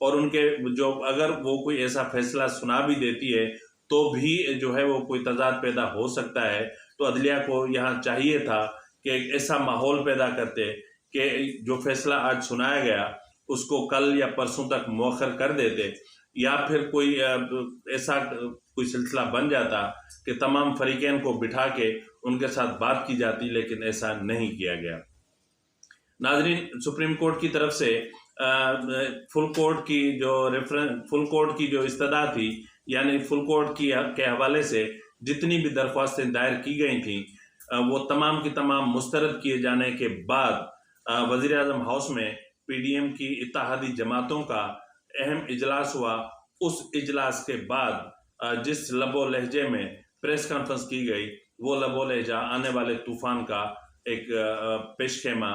اور ان کے جو اگر وہ کوئی ایسا فیصلہ سنا بھی دیتی ہے تو بھی جو ہے وہ کوئی تضاد پیدا ہو سکتا ہے. تو عدلیہ کو یہاں چاہیے تھا کہ ایک ایسا ماحول پیدا کرتے کہ جو فیصلہ آج سنایا گیا اس کو کل یا پرسوں تک مؤخر کر دیتے، یا پھر کوئی ایسا کوئی سلسلہ بن جاتا کہ تمام فریقین کو بٹھا کے ان کے ساتھ بات کی جاتی، لیکن ایسا نہیں کیا گیا. ناظرین، سپریم کورٹ کی طرف سے فل کورٹ کی جو استدعا تھی، یعنی فل کورٹ کے حوالے سے جتنی بھی درخواستیں دائر کی گئی تھیں وہ تمام کی تمام مسترد کیے جانے کے بعد وزیر اعظم ہاؤس میں پی ڈی ایم کی اتحادی جماعتوں کا اہم اجلاس ہوا. اس اجلاس کے بعد جس لب و لہجے میں پریس کانفرنس کی گئی وہ لب و لہجہ آنے والے طوفان کا ایک پیش خیمہ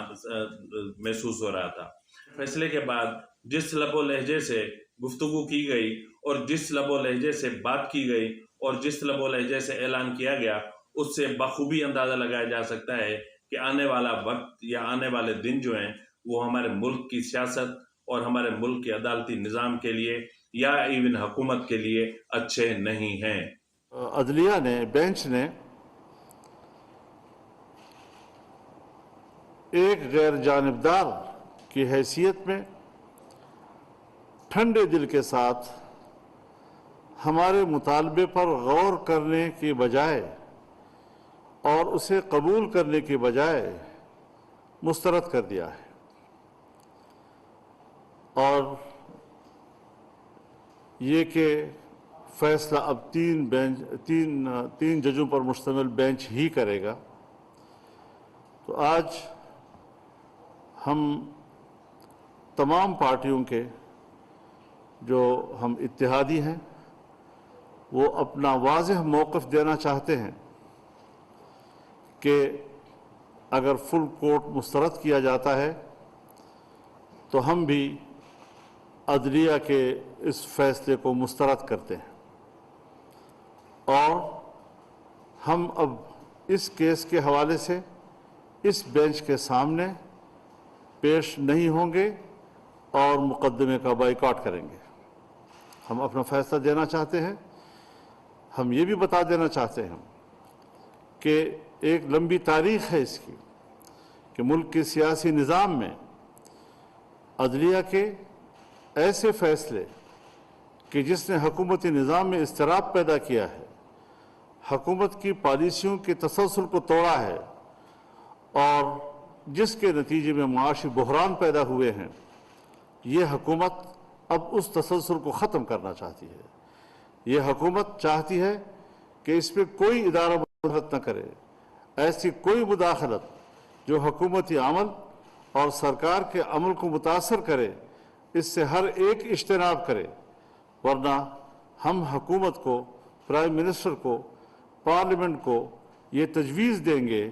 محسوس ہو رہا تھا. فیصلے کے بعد جس لب و لہجے سے گفتگو کی گئی اور جس لب و لہجے سے بات کی گئی اور جس لب و لہجے سے اعلان کیا گیا، اس سے بخوبی اندازہ لگایا جا سکتا ہے کہ آنے والا وقت یا آنے والے دن جو ہیں وہ ہمارے ملک کی سیاست اور ہمارے ملک کے عدالتی نظام کے لیے یا ایون حکومت کے لیے اچھے نہیں ہیں. عدلیہ نے، بینچ نے ایک غیر جانبدار کی حیثیت میں ٹھنڈے دل کے ساتھ ہمارے مطالبے پر غور کرنے کی بجائے اور اسے قبول کرنے کی بجائے مسترد کر دیا ہے. اور یہ کہ فیصلہ اب تین ججوں پر مشتمل بینچ ہی کرے گا. تو آج ہم تمام پارٹیوں کے جو ہم اتحادی ہیں وہ اپنا واضح موقف دینا چاہتے ہیں کہ اگر فل کورٹ مسترد کیا جاتا ہے تو ہم بھی عدلیہ کے اس فیصلے کو مسترد کرتے ہیں، اور ہم اب اس کیس کے حوالے سے اس بینچ کے سامنے پیش نہیں ہوں گے اور مقدمے کا بائیکاٹ کریں گے. ہم اپنا فیصلہ دینا چاہتے ہیں. ہم یہ بھی بتا دینا چاہتے ہیں کہ ایک لمبی تاریخ ہے اس کی کہ ملک کے سیاسی نظام میں عدلیہ کے ایسے فیصلے کہ جس نے حکومتی نظام میں اضطراب پیدا کیا ہے، حکومت کی پالیسیوں کے تسلسل کو توڑا ہے اور جس کے نتیجے میں معاشی بحران پیدا ہوئے ہیں، یہ حکومت اب اس تسلسل کو ختم کرنا چاہتی ہے. یہ حکومت چاہتی ہے کہ اس پہ کوئی ادارہ مداخلت نہ کرے، ایسی کوئی مداخلت جو حکومتی عمل اور سرکار کے عمل کو متاثر کرے اس سے ہر ایک اجتناب کرے، ورنہ ہم حکومت کو، پرائم منسٹر کو، پارلیمنٹ کو یہ تجویز دیں گے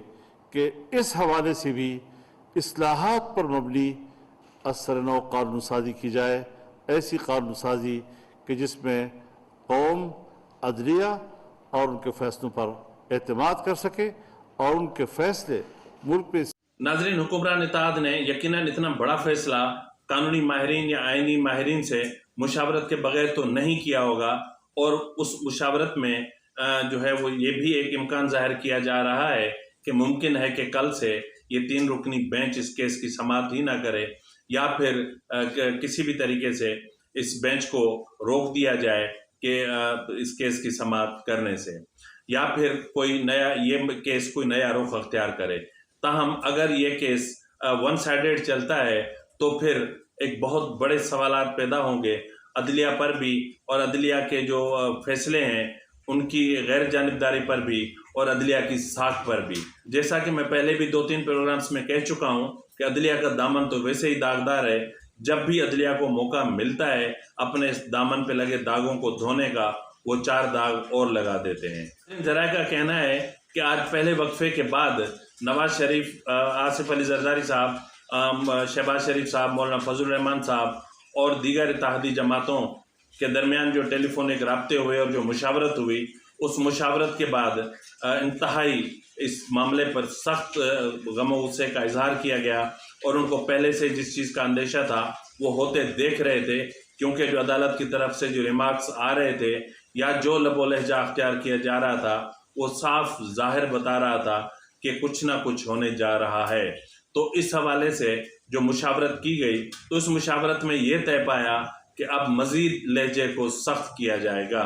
کہ اس حوالے سے بھی اصلاحات پر مبنی اثر نو قانون سازی کی جائے، ایسی قانون سازی کہ جس میں قوم، عدلیہ اور ان کے فیصلوں پر اعتماد کر سکے اور ان کے فیصلے ملک پہ. ناظرین، حکمران اتحاد نے یقیناً اتنا بڑا فیصلہ قانونی ماہرین یا آئینی ماہرین سے مشاورت کے بغیر تو نہیں کیا ہوگا، اور اس مشاورت میں جو ہے وہ یہ بھی ایک امکان ظاہر کیا جا رہا ہے کہ ممکن ہے کہ کل سے یہ 3 رکنی بینچ اس کیس کی سماعت ہی نہ کرے، یا پھر کسی بھی طریقے سے اس بینچ کو روک دیا جائے کہ اس کیس کی سماعت کرنے سے، یا پھر یہ کیس کوئی نیا رخ اختیار کرے. تاہم اگر یہ کیس ون سائیڈڈ چلتا ہے تو پھر ایک بہت بڑے سوالات پیدا ہوں گے عدلیہ پر بھی، اور عدلیہ کے جو فیصلے ہیں ان کی غیر جانبداری پر بھی، اور عدلیہ کی ساکھ پر بھی. جیسا کہ میں پہلے بھی 2-3 پروگرامز میں کہہ چکا ہوں کہ عدلیہ کا دامن تو ویسے ہی داغدار ہے. جب بھی عدلیہ کو موقع ملتا ہے اپنے اس دامن پہ لگے داغوں کو دھونے کا، وہ 4 داغ اور لگا دیتے ہیں. ذرائع کا کہنا ہے کہ آج پہلے وقفے کے بعد نواز شریف، آصف علی زرداری صاحب، شہباز شریف صاحب، مولانا فضل الرحمان صاحب اور دیگر اتحادی جماعتوں کے درمیان جو ٹیلی فونک رابطے ہوئے اور جو مشاورت ہوئی، اس مشاورت کے بعد انتہائی اس معاملے پر سخت غم و غصے کا اظہار کیا گیا، اور ان کو پہلے سے جس چیز کا اندیشہ تھا وہ ہوتے دیکھ رہے تھے کیونکہ جو عدالت کی طرف سے جو ریمارکس آ رہے تھے یا جو لب و لہجہ اختیار کیا جا رہا تھا وہ صاف ظاہر بتا رہا تھا کہ کچھ نہ کچھ ہونے جا رہا ہے۔ تو اس حوالے سے جو مشاورت کی گئی تو اس مشاورت میں یہ طے پایا کہ اب مزید لہجے کو سخت کیا جائے گا،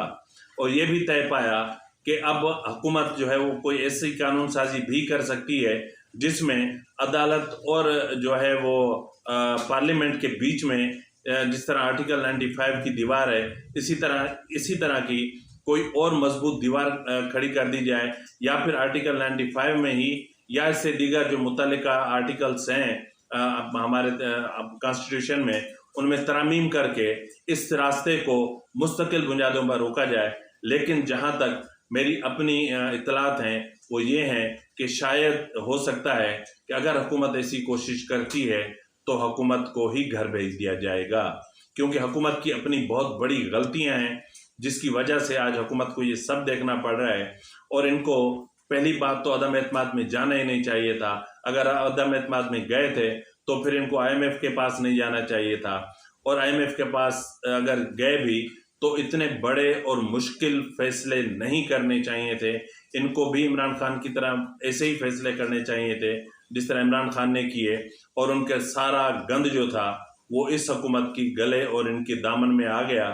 اور یہ بھی طے پایا کہ اب حکومت جو ہے وہ کوئی ایسی قانون سازی بھی کر سکتی ہے جس میں عدالت اور جو ہے وہ پارلیمنٹ کے بیچ میں جس طرح آرٹیکل 95 کی دیوار ہے اسی طرح کی کوئی اور مضبوط دیوار کھڑی کر دی جائے، یا پھر آرٹیکل 95 میں ہی یا اس سے دیگر جو متعلقہ آرٹیکلس ہیں ہمارے کانسٹیٹیوشن میں ان میں ترامیم کر کے اس راستے کو مستقل بنیادوں پر روکا جائے۔ لیکن جہاں تک میری اپنی اطلاعات ہیں وہ یہ ہیں کہ شاید ہو سکتا ہے کہ اگر حکومت ایسی کوشش کرتی ہے تو حکومت کو ہی گھر بھیج دیا جائے گا، کیونکہ حکومت کی اپنی بہت بڑی غلطیاں ہیں جس کی وجہ سے آج حکومت کو یہ سب دیکھنا پڑ رہا ہے۔ اور ان کو پہلی بات تو عدم اعتماد میں جانا ہی نہیں چاہیے تھا، اگر عدم اعتماد میں گئے تھے تو پھر ان کو IMF کے پاس نہیں جانا چاہیے تھا، اور IMF کے پاس اگر گئے بھی تو اتنے بڑے اور مشکل فیصلے نہیں کرنے چاہیے تھے، ان کو بھی عمران خان کی طرح ایسے ہی فیصلے کرنے چاہیے تھے جس طرح عمران خان نے کیے، اور ان کے سارا گند جو تھا وہ اس حکومت کی گلے اور ان کے دامن میں آ گیا،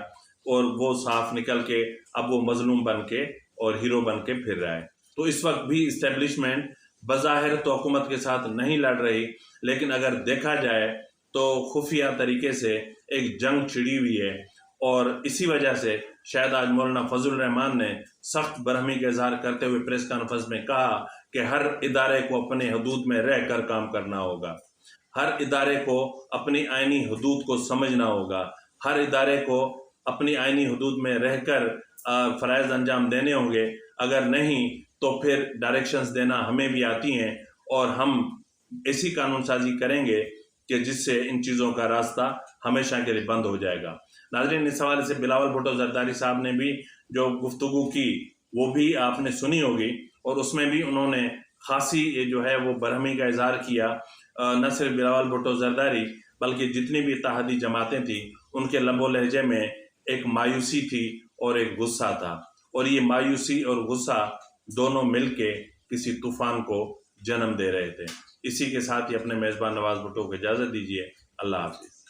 اور وہ صاف نکل کے اب وہ مظلوم بن کے اور ہیرو بن کے پھر رہا ہے۔ تو اس وقت بھی اسٹیبلشمنٹ بظاہر تو حکومت کے ساتھ نہیں لڑ رہی، لیکن اگر دیکھا جائے تو خفیہ طریقے سے ایک جنگ چھڑی ہوئی ہے، اور اسی وجہ سے شاید آج مولانا فضل الرحمان نے سخت برہمی کا اظہار کرتے ہوئے پریس کانفرنس میں کہا کہ ہر ادارے کو اپنے حدود میں رہ کر کام کرنا ہوگا، ہر ادارے کو اپنی آئینی حدود کو سمجھنا ہوگا، ہر ادارے کو اپنی آئینی حدود میں رہ کر فرائض انجام دینے ہوں گے، اگر نہیں تو پھر ڈائریکشنز دینا ہمیں بھی آتی ہیں، اور ہم ایسی قانون سازی کریں گے کہ جس سے ان چیزوں کا راستہ ہمیشہ کے لیے بند ہو جائے گا۔ ناظرین، اس حوالے سے بلاول بھٹو زرداری صاحب نے بھی جو گفتگو کی وہ بھی آپ نے سنی ہوگی، اور اس میں بھی انہوں نے خاصی جو ہے وہ برہمی کا اظہار کیا۔ نہ صرف بلاول بھٹو زرداری بلکہ جتنی بھی اتحادی جماعتیں تھیں ان کے لب و لہجے میں ایک مایوسی تھی اور ایک غصہ تھا، اور یہ مایوسی اور غصہ دونوں مل کے کسی طوفان کو جنم دے رہے تھے۔ اسی کے ساتھ ہی اپنے میزبان نواز بھٹو کو اجازت دیجیے۔ اللہ حافظ۔